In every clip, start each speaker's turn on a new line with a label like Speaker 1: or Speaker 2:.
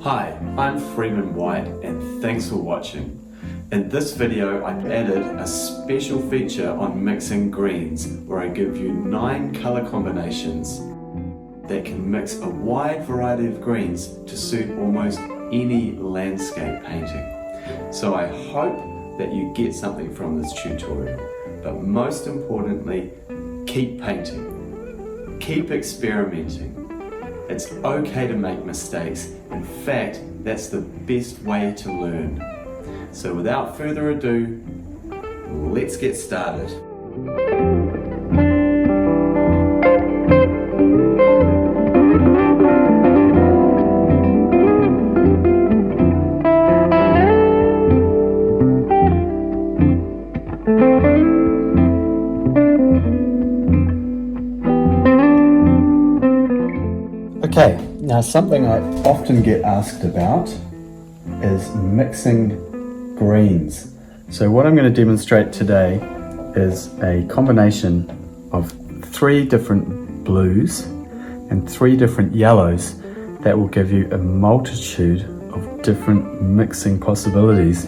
Speaker 1: Hi, I'm Freeman White and thanks for watching. In this video I've added a special feature on mixing greens where I give you 9 colour combinations that can mix a wide variety of greens to suit almost any landscape painting. So I hope that you get something from this tutorial, but most importantly, keep painting, keep experimenting. It's okay to make mistakes. In fact, that's the best way to learn. So without further ado, let's get started.
Speaker 2: Okay, now something I often get asked about is mixing greens. So what I'm going to demonstrate today is a combination of 3 different blues and 3 different yellows that will give you a multitude of different mixing possibilities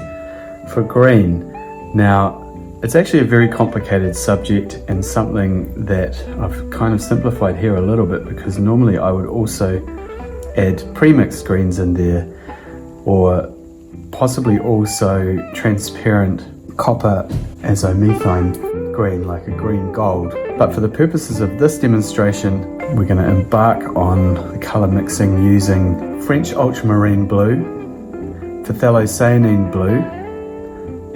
Speaker 2: for green. Now, it's actually a very complicated subject and something that I've kind of simplified here a little bit, because normally I would also add pre-mixed greens in there, or possibly also transparent copper azomethine green, like a green gold. But for the purposes of this demonstration, we're going to embark on the colour mixing using French ultramarine blue, phthalo-cyanine blue,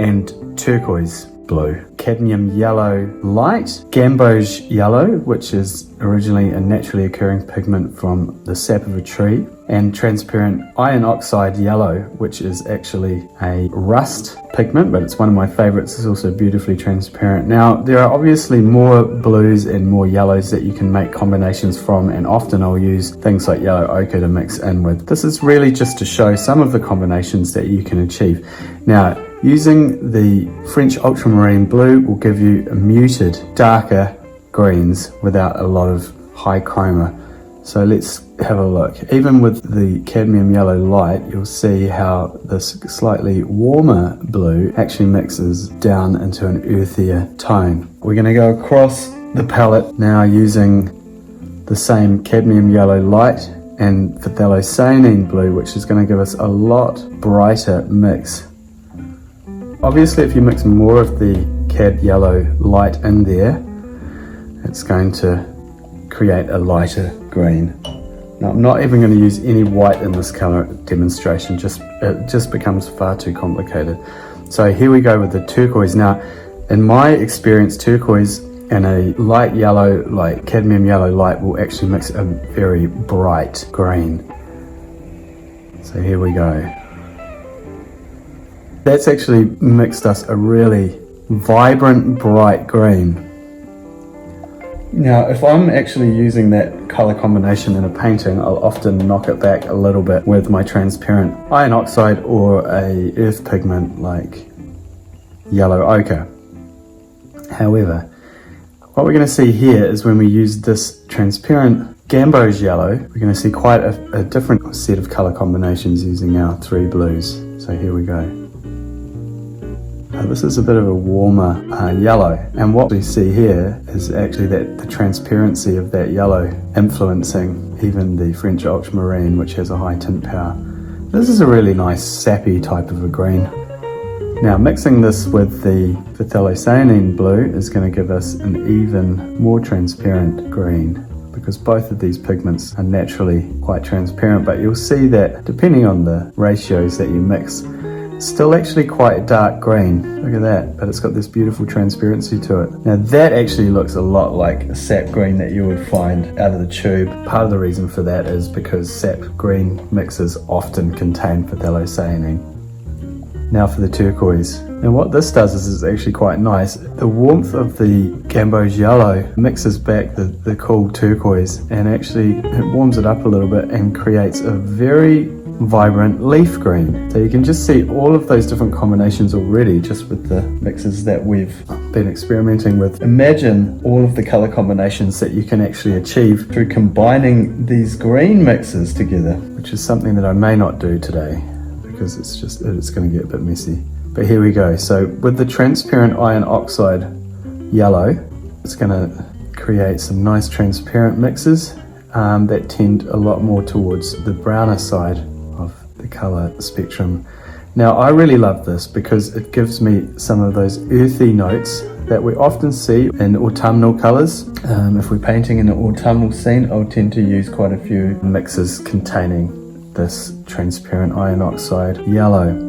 Speaker 2: and turquoise blue, cadmium yellow light, gamboge yellow, which is originally a naturally occurring pigment from the sap of a tree, and transparent iron oxide yellow, which is actually a rust pigment, but it's one of my favorites. It's also beautifully transparent. Now, there are obviously more blues and more yellows that you can make combinations from, and often I'll use things like yellow ochre to mix in with. This is really just to show some of the combinations that you can achieve. Now, using the French ultramarine blue will give you a muted, darker greens without a lot of high chroma. So let's have a look. Even with the cadmium yellow light, you'll see how this slightly warmer blue actually mixes down into an earthier tone. We're going to go across the palette now using the same cadmium yellow light and phthalo-cyanine blue, which is going to give us a lot brighter mix. Obviously, if you mix more of the cad yellow light in there, it's going to create a lighter green. Now, I'm not even going to use any white in this color demonstration, it just becomes far too complicated. So here we go with the turquoise. Now, in my experience, turquoise and a light yellow, like cadmium yellow light, will actually mix a very bright green. So here we go. That's actually mixed us a really vibrant, bright green. Now, if I'm actually using that color combination in a painting, I'll often knock it back a little bit with my transparent iron oxide or a earth pigment like yellow ochre. However, what we're going to see here is when we use this transparent gamboge yellow, we're going to see quite a different set of color combinations using our 3 blues. So here we go. This is a bit of a warmer yellow, and what we see here is actually that the transparency of that yellow influencing even the French ultramarine, which has a high tint power. This is a really nice sappy type of a green. Now, mixing this with the phthalo-cyanine blue is going to give us an even more transparent green, because both of these pigments are naturally quite transparent, but you'll see that depending on the ratios that you mix, still actually quite dark green. Look at that, but it's got this beautiful transparency to it. Now that actually looks a lot like a sap green that you would find out of the tube. Part of the reason for that is because sap green mixes often contain phthalo-cyanine. Now for the turquoise. And what this does is it's actually quite nice. The warmth of the gamboge yellow mixes back the cool turquoise, and actually it warms it up a little bit and creates a very vibrant leaf green. So you can just see all of those different combinations already just with the mixes that we've been experimenting with. Imagine all of the color combinations that you can actually achieve through combining these green mixes together, which is something that I may not do today because it's going to get a bit messy. But here we go. So with the transparent iron oxide yellow, it's going to create some nice transparent mixes that tend a lot more towards the browner side of the color spectrum. Now I really love this because it gives me some of those earthy notes that we often see in autumnal colors. If we're painting in an autumnal scene, I'll tend to use quite a few mixes containing this transparent iron oxide yellow.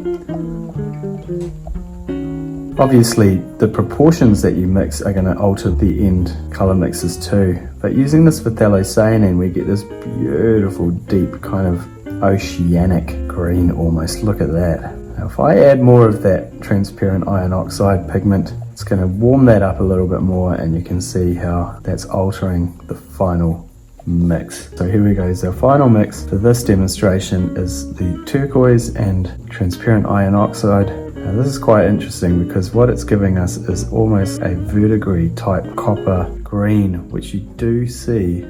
Speaker 2: Obviously, the proportions that you mix are going to alter the end color mixes too. But using this phthalo-cyanine, we get this beautiful, deep kind of oceanic green almost. Look at that. Now, if I add more of that transparent iron oxide pigment, it's going to warm that up a little bit more, and you can see how that's altering the final mix. So here we go. So our final mix for this demonstration is the turquoise and transparent iron oxide. Now this is quite interesting because what it's giving us is almost a verdigris type copper green, which you do see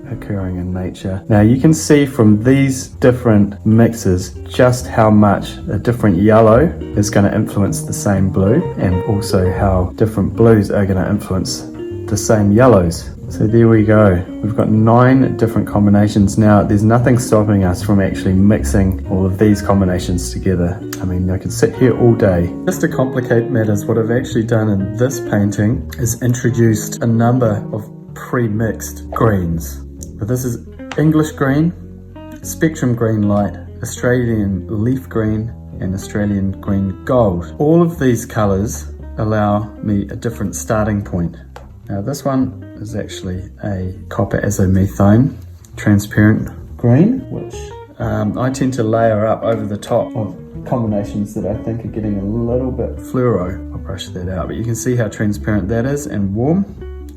Speaker 2: occurring in nature. Now you can see from these different mixes just how much a different yellow is going to influence the same blue, and also how different blues are going to influence the same yellows. So there we go. We've got 9 different combinations. Now there's nothing stopping us from actually mixing all of these combinations together. I mean, I could sit here all day. Just to complicate matters, what I've actually done in this painting is introduced a number of pre-mixed greens. But this is English green, Spectrum green light, Australian leaf green, and Australian green gold. All of these colors allow me a different starting point. Now this one is actually a copper azomethane transparent green, which I tend to layer up over the top of combinations that I think are getting a little bit fluoro. I'll brush that out, but you can see how transparent that is and warm.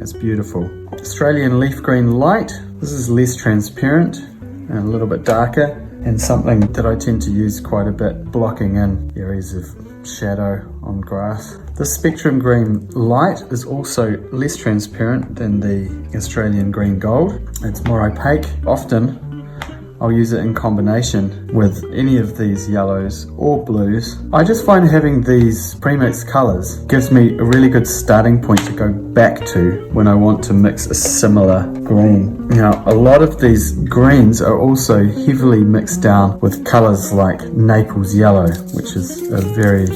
Speaker 2: It's beautiful. Australian leaf green light. This is less transparent and a little bit darker, and something that I tend to use quite a bit, blocking in areas of shadow on grass. The Spectrum green light is also less transparent than the Australian green gold. It's more opaque. Often I'll use it in combination with any of these yellows or blues. I just find having these pre-mixed colors gives me a really good starting point to go back to when I want to mix a similar green. Now, a lot of these greens are also heavily mixed down with colors like Naples Yellow, which is a very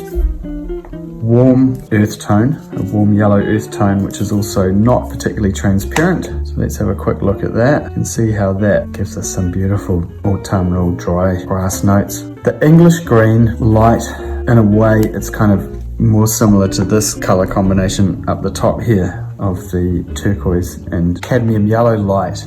Speaker 2: warm earth tone, a warm yellow earth tone, which is also not particularly transparent. So let's have a quick look at that. You can see how that gives us some beautiful autumnal dry grass notes. The English green light, in a way, it's kind of more similar to this color combination up the top here of the turquoise and cadmium yellow light.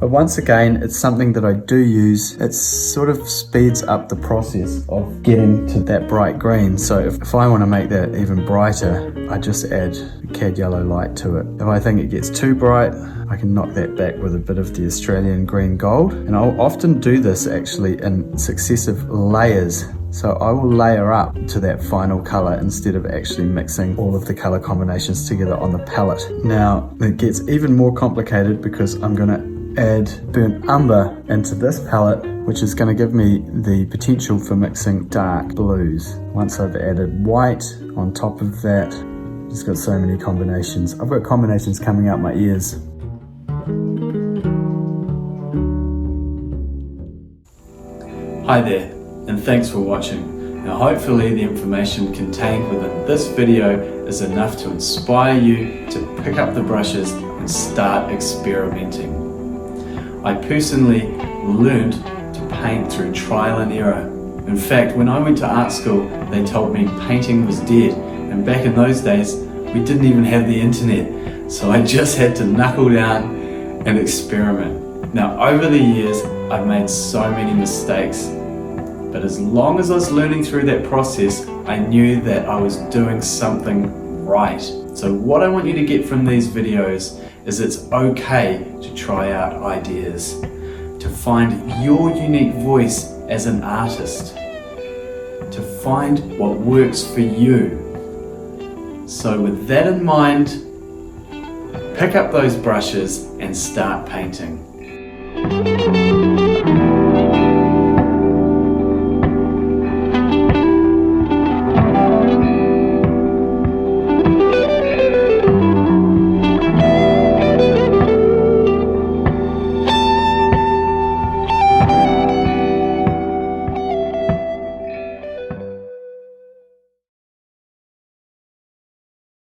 Speaker 2: But once again, it's something that I do use. It sort of speeds up the process of getting to that bright green. So if I want to make that even brighter, I just add cad yellow light to it. If I think it gets too bright, I can knock that back with a bit of the Australian green gold. And I'll often do this actually in successive layers. So I will layer up to that final color instead of actually mixing all of the color combinations together on the palette. Now, it gets even more complicated because I'm going to add burnt umber into this palette, which is going to give me the potential for mixing dark blues. Once I've added white on top of that, just got so many combinations. I've got combinations coming out my ears.
Speaker 1: Hi there, and thanks for watching. Now hopefully the information contained within this video is enough to inspire you to pick up the brushes and start experimenting. I personally learned to paint through trial and error. In fact, when I went to art school, they told me painting was dead, and back in those days, we didn't even have the internet, so I just had to knuckle down and experiment. Now, over the years, I've made so many mistakes, but as long as I was learning through that process, I knew that I was doing something right. So what I want you to get from these videos is it's okay to try out ideas, to find your unique voice as an artist, to find what works for you. So with that in mind, pick up those brushes and start painting.